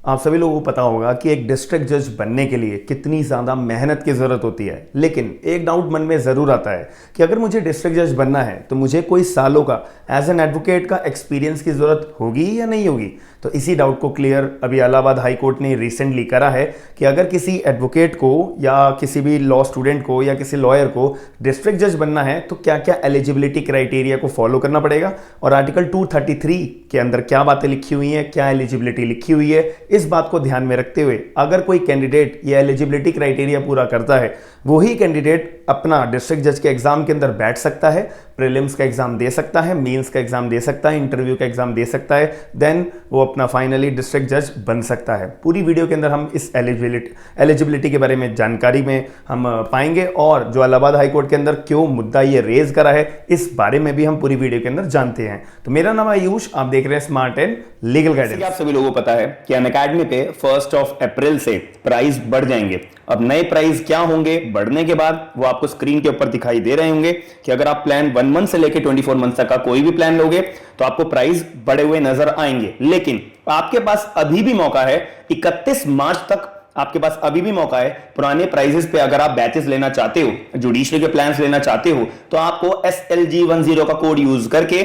आप सभी लोगों को पता होगा कि एक डिस्ट्रिक्ट जज बनने के लिए कितनी ज़्यादा मेहनत की ज़रूरत होती है। लेकिन एक डाउट मन में ज़रूर आता है कि अगर मुझे डिस्ट्रिक्ट जज बनना है तो मुझे कोई सालों का एज एन एडवोकेट का एक्सपीरियंस की ज़रूरत होगी या नहीं होगी। तो इसी डाउट को क्लियर अभी इलाहाबाद हाई कोर्ट ने रिसेंटली करा है कि अगर किसी एडवोकेट को या किसी भी लॉ स्टूडेंट को या किसी लॉयर को डिस्ट्रिक्ट जज बनना है तो क्या क्या एलिजिबिलिटी क्राइटेरिया को फॉलो करना पड़ेगा और आर्टिकल 233 के अंदर क्या बातें लिखी हुई हैं, क्या एलिजिबिलिटी लिखी हुई है। इस बात को ध्यान में रखते हुए अगर कोई कैंडिडेट ये एलिजिबिलिटी क्राइटेरिया पूरा करता है वही कैंडिडेट अपना डिस्ट्रिक्ट जज के एग्जाम के अंदर बैठ सकता है, प्रीलिम्स का एग्जाम दे सकता है, मेंस का एग्जाम दे सकता है, इंटरव्यू का एग्जाम दे सकता है, देन वो अपना फाइनली डिस्ट्रिक्ट जज बन सकता है। पूरी वीडियो के अंदर हम इस एलिजिबिलिटी के बारे में जानकारी में हम पाएंगे और जो इलाहाबाद हाई कोर्ट के अंदर क्यों मुद्दा ये रेज करा है इस बारे में भी हम पूरी वीडियो के अंदर जानते हैं। तो मेरा नाम आयुष, आप देख रहे हैं स्मार्ट एंड लीगल गाइडेंस। आप सभी लोगों को पता है कि अनअकैडमी पे 1 अप्रैल से प्राइस बढ़ जाएंगे। अब नए प्राइस क्या होंगे बढ़ने के बाद वो आपको स्क्रीन के ऊपर दिखाई दे रहे होंगे कि अगर आप प्लान 1 मंथ से लेकर 24 मंथ तक का कोई भी प्लान लोगे तो आपको प्राइस बढ़े हुए नजर आएंगे। लेकिन आपके पास अभी भी मौका है, 31 मार्च तक आपके पास अभी भी मौका है। पुराने प्राइजेस पे अगर आप बैचेस लेना चाहते हो, जुडिशरी के प्लान्स लेना चाहते हो तो आपको SLG10 का कोड यूज करके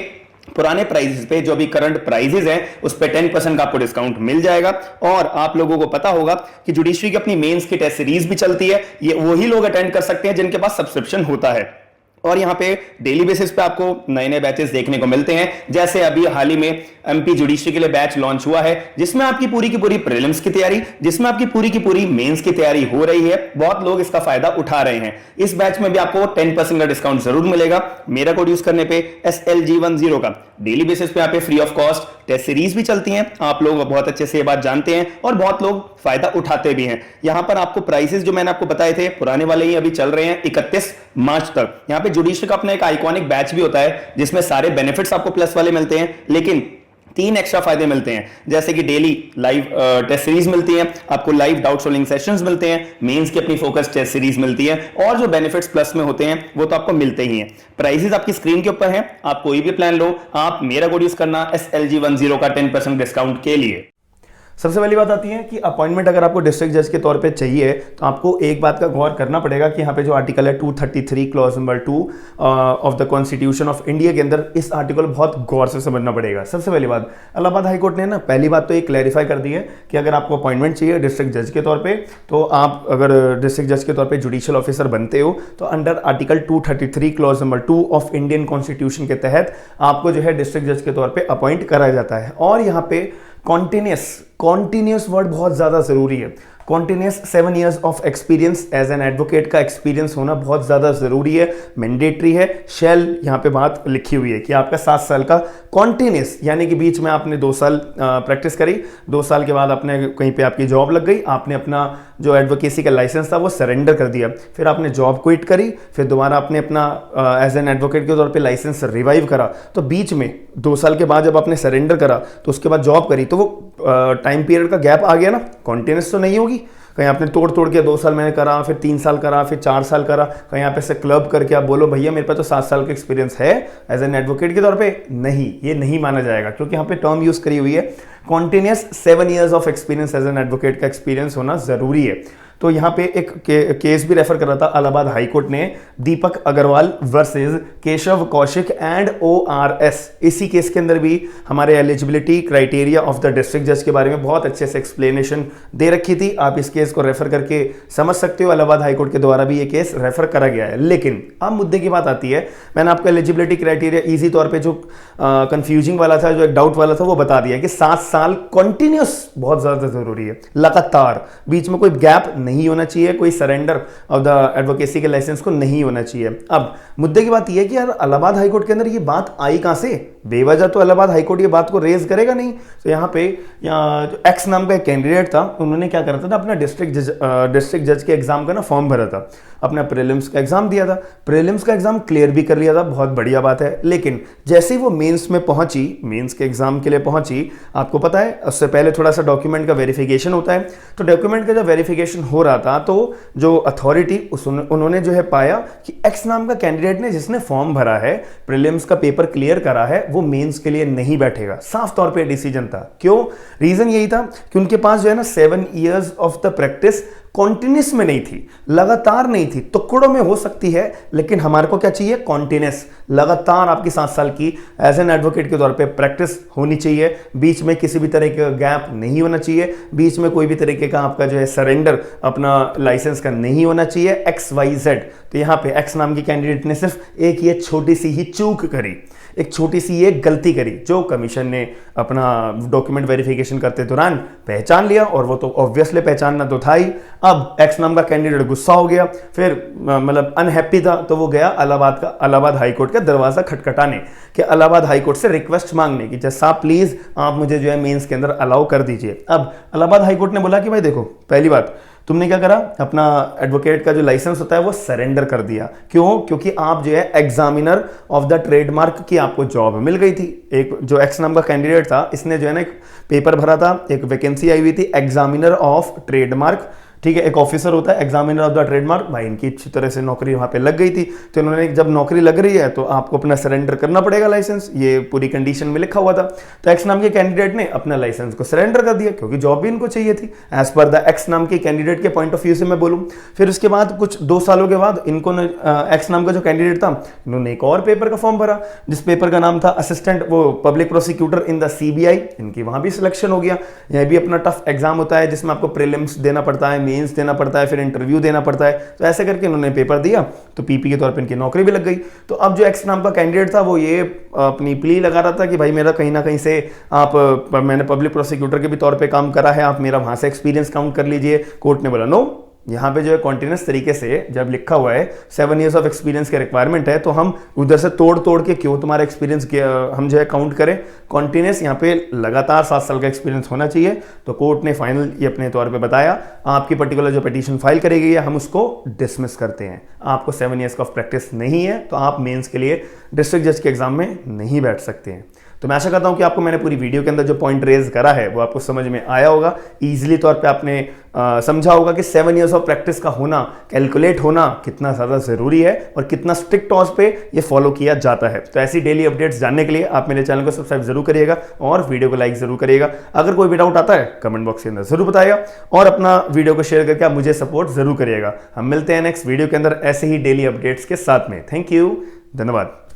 पुराने प्राइजेस पे जो अभी करंट प्राइजेस हैं उस पे 10% का आपको डिस्काउंट मिल जाएगा। और आप लोगों को पता होगा कि जुडिशरी की अपनी मेंस की टेस्ट सीरीज भी चलती है, ये वही लोग अटेंड कर सकते हैं जिनके पास सब्सक्रिप्शन होता है। और यहां पे डेली बेसिस पे आपको नए नए बैचेस देखने को मिलते हैं। जैसे अभी हाल ही में एमपी जुडिशरी के लिए बैच लॉन्च हुआ है जिसमें आपकी पूरी की पूरी प्रीलिम्स की तैयारी, जिसमें आपकी पूरी की पूरी मेंस की तैयारी हो रही है। बहुत लोग इसका फायदा उठा रहे हैं। इस बैच में भी आपको 10% का डिस्काउंट जरूर मिलेगा मेरा कोड यूज करने पे SLG10 का। डेली बेसिस पे यहाँ पे free of cost test series भी चलती हैं। आप लोग बहुत अच्छे से ये बात जानते हैं और बहुत लोग फायदा उठाते भी हैं। यहां पर आपको प्राइसेस जो मैंने आपको बताए थे पुराने वाले ही अभी चल रहे हैं 31 मार्च तक। यहां पे जुडिशरी का अपना एक आइकॉनिक बैच भी होता है जिसमें सारे बेनिफिट्स आपको प्लस वाले मिलते हैं, लेकिन 3 एक्स्ट्रा फायदे मिलते हैं। जैसे कि डेली लाइव टेस्ट सीरीज मिलती है, आपको लाइव डाउट सॉल्विंग सेशंस मिलते हैं, मेंस की अपनी फोकस टेस्ट सीरीज मिलती है और जो बेनिफिट्स प्लस में होते हैं वो तो आपको मिलते ही हैं। प्राइसेस आपकी स्क्रीन के ऊपर हैं, आप कोई भी प्लान लो, आप मेरा कोड यूज करना SLG10 का 10% डिस्काउंट के लिए। सबसे पहली बात आती है कि अपॉइंटमेंट अगर आपको डिस्ट्रिक्ट जज के तौर पे चाहिए तो आपको एक बात का गौर करना पड़ेगा कि यहाँ पे जो आर्टिकल है 233 clause number 2 of the constitution of India के अंदर इस आर्टिकल बहुत गौर से समझना पड़ेगा। सबसे पहली बात इलाहाबाद हाई कोर्ट ने ना पहली बात तो ये क्लैरिफाई कर दी है कि अगर आपको अपॉइंटमेंट चाहिए डिस्ट्रिक्ट जज के तौर पर तो आप अगर डिस्ट्रिक्ट जज के तौर पर जुडिशियल ऑफिसर बनते हो तो under article 233 clause number 2 of Indian constitution के तहत आपको जो है डिस्ट्रिक्ट जज के तौर पर अपॉइंट कराया जाता है। और यहाँ पे कॉन्टिन्यूस वर्ड बहुत ज्यादा जरूरी है। Continuous 7 years of experience as an advocate का एक्सपीरियंस होना बहुत ज्यादा जरूरी है, मैंडेटरी है। शेल यहाँ पे बात लिखी हुई है कि आपका 7 साल का कॉन्टिन्यूस, यानी कि बीच में आपने 2 साल प्रैक्टिस करी, 2 साल के बाद आपने कहीं पे आपकी जॉब लग गई, आपने अपना जो एडवोकेसी का लाइसेंस था वो सरेंडर कर दिया, फिर आपने जॉब क्विट करी, फिर दोबारा आपने अपना एज एन एडवोकेट के तौर पर लाइसेंस रिवाइव करा, तो बीच में 2 साल के बाद जब आपने सरेंडर करा तो उसके बाद जॉब करी तो वो टाइम पीरियड का गैप आ गया ना, कॉन्टिन्यूस तो नहीं होगी। कहीं आपने तोड़ के 2 साल मैंने करा, फिर 3 साल करा, फिर 4 साल करा, कहीं यहाँ पे से क्लब करके आप बोलो भैया मेरे पास तो 7 साल का एक्सपीरियंस है एज एन एडवोकेट के तौर पे, नहीं, ये नहीं माना जाएगा क्योंकि यहाँ पे टर्म यूज करी हुई है continuous 7 years of experience as an advocate का एक्सपीरियंस होना जरूरी है। तो यहाँ पे एक केस भी रेफर कर रहा था इलाहाबाद हाई कोर्ट ने, Deepak Agarwal versus Keshav Kaushik and ORS। इसी केस के अंदर भी हमारे eligibility criteria of the district जज के बारे में बहुत अच्छे से एक्सप्लेनेशन दे रखी थी। आप इस केस को रेफर करके समझ सकते हो, इलाहाबाद हाई कोर्ट के द्वारा भी ये केस रेफर करा गया है। लेकिन अब मुद्दे की बात आती है, मैंने आपको एलिजिबिलिटी क्राइटेरिया ईजी तौर पर जो कंफ्यूजिंग वाला था, जो एक डाउट वाला था वो बता दिया कि 7 साल कॉन्टिन्यूस बहुत ज्यादा जरूरी है, लगातार, बीच में कोई गैप नहीं होना चाहिए, कोई सरेंडर ऑफ द एडवोकेसी के लाइसेंस को नहीं होना चाहिए। अब मुद्दे की बात यह है कि यार इलाहाबाद हाई कोर्ट के अंदर ये बात आई कहां से, बेवजह तो इलाहाबाद हाई कोर्ट ये बात को रेज करेगा नहीं। तो यहाँ पे जो एक्स नाम का एक कैंडिडेट था, उन्होंने क्या करा था, अपना डिस्ट्रिक्ट जज के एग्जाम का ना फॉर्म भरा था, अपना प्रीलिम्स का एग्जाम दिया था, प्रीलिम्स का एग्जाम क्लियर भी कर लिया था, बहुत बढ़िया बात है। लेकिन जैसे ही वो मेंस में पहुंची, मेंस के एग्जाम के लिए पहुंची, आपको पता है उससे पहले थोड़ा सा डॉक्यूमेंट का वेरिफिकेशन होता है। तो डॉक्यूमेंट का जब वेरिफिकेशन हो रहा था तो जो अथॉरिटी उन्होंने जो है पाया कि एक्स नाम का कैंडिडेट ने जिसने फॉर्म भरा है, प्रीलिम्स का पेपर क्लियर करा है, वो मेंस के लिए नहीं बैठेगा। साफ तौर पे डिसीजन था। क्यों? रीजन यही था कि उनके पास जो है ना 7 years of the practice continuous में नहीं थी, लगातार नहीं थी। टुकड़ों में हो सकती है, लेकिन हमारे को क्या चाहिए? कॉन्टिन्यूस, लगातार आपकी 7 साल की एज एन एडवोकेट के तौर पे प्रैक्टिस होनी चाहिए। बीच में किसी भी तरह का गैप नहीं होना चाहिए, बीच में कोई भी तरीके का आपका जो है सरेंडर अपना लाइसेंस का नहीं होना चाहिए। XYZ। तो यहां पे एक्स नाम की कैंडिडेट ने सिर्फ एक ये छोटी सी ही चूक करी, एक छोटी सी ये गलती करी, जो कमीशन ने अपना डॉक्यूमेंट वेरिफिकेशन करते दौरान पहचान लिया, और वो तो ऑब्वियसली पहचानना तो था ही। अब एक्स नाम का कैंडिडेट गुस्सा हो गया, फिर मतलब अनहैप्पी था, तो वो गया इलाहाबाद हाई कोर्ट का दरवाजा खटखटाने, कि इलाहाबाद हाई कोर्ट से रिक्वेस्ट मांगने की, जैसा प्लीज आप मुझे जो है मेंस के अंदर अलाउ कर दीजिए। अब इलाहाबाद हाई कोर्ट ने बोला कि भाई देखो, पहली बात तुमने क्या करा, अपना एडवोकेट का जो लाइसेंस होता है वो सरेंडर कर दिया। क्यों? क्योंकि आप जो है एग्जामिनर ऑफ द ट्रेडमार्क की आपको जॉब मिल गई थी। एक जो एक्स नाम का कैंडिडेट था, इसने जो है ना एक पेपर भरा था, एक वैकेंसी आई हुई थी एग्जामिनर ऑफ ट्रेडमार्क, ठीक है, एक ऑफिसर होता है एग्जामिनर ऑफ द ट्रेडमार्क। भाई इनकी अच्छी तरह से नौकरी वहां पे लग गई थी, तो इन्होंने जब नौकरी लग रही है तो आपको अपना सरेंडर करना पड़ेगा लाइसेंस, ये पूरी कंडीशन में लिखा हुआ था। तो एक्स नाम के कैंडिडेट ने अपना लाइसेंस को सरेंडर कर दिया, क्योंकि जॉब भी इनको चाहिए थी एज पर द एक्स नाम के कैंडिडेट के पॉइंट ऑफ व्यू से मैं बोलूं। फिर उसके बाद कुछ 2 सालों के बाद इनको एक्स नाम का जो कैंडिडेट था, इन्होंने एक और पेपर का फॉर्म भरा, जिस पेपर का नाम था असिस्टेंट वो public prosecutor in the CBI। इनकी वहां भी सिलेक्शन हो गया। यह भी अपना टफ एग्जाम होता है, जिसमें आपको प्रीलिम्स देना पड़ता है, मेंस देना पड़ता है, फिर इंटरव्यू देना पड़ता है। तो ऐसे करके इन्होंने पेपर दिया, तो PP के तौर पे इनकी नौकरी भी लग गई। तो अब जो एक्स नाम का कैंडिडेट था, वो ये अपनी प्ली लगा रहा था कि भाई मेरा कहीं ना कहीं से मैंने पब्लिक प्रोसिक्यूटर के भी तौर पे काम करा है, आप मेरा वहां से एक्सपीरियंस काउंट कर लीजिए। कोर्ट ने बोला नो, यहाँ पे जो है कॉन्टिन्यूस तरीके से जब लिखा हुआ है 7 years ऑफ एक्सपीरियंस के रिक्वायरमेंट है, तो हम उधर से तोड़ के क्यों तुम्हारा एक्सपीरियंस हम जो है काउंट करें। कॉन्टिन्यूस यहाँ पे लगातार 7 साल का एक्सपीरियंस होना चाहिए। तो कोर्ट ने फाइनल ये अपने तौर पे बताया, आपकी पर्टिकुलर जो पिटीशन फाइल करी गई है हम उसको डिसमिस करते हैं। आपको 7 years ऑफ प्रैक्टिस नहीं है, तो आप मेंस के लिए डिस्ट्रिक्ट जज के एग्जाम में नहीं बैठ सकते हैं। तो मैं आशा करता हूं कि आपको मैंने पूरी वीडियो के अंदर जो पॉइंट रेज करा है वो आपको समझ में आया होगा। इजीली तौर पे आपने समझा होगा कि 7 years ऑफ प्रैक्टिस का होना, कैलकुलेट होना कितना ज़्यादा ज़रूरी है और कितना स्ट्रिक्ट टॉस पे ये फॉलो किया जाता है। तो ऐसी डेली अपडेट्स जानने के लिए आप मेरे चैनल को सब्सक्राइब जरूर करिएगा और वीडियो को लाइक जरूर करिएगा। अगर कोई भी डाउट आता है कमेंट बॉक्स के अंदर जरूर बताइएगा, और अपना वीडियो को शेयर करके आप मुझे सपोर्ट जरूर करिएगा। हम मिलते हैं नेक्स्ट वीडियो के अंदर ऐसे ही डेली अपडेट्स के साथ में। थैंक यू, धन्यवाद।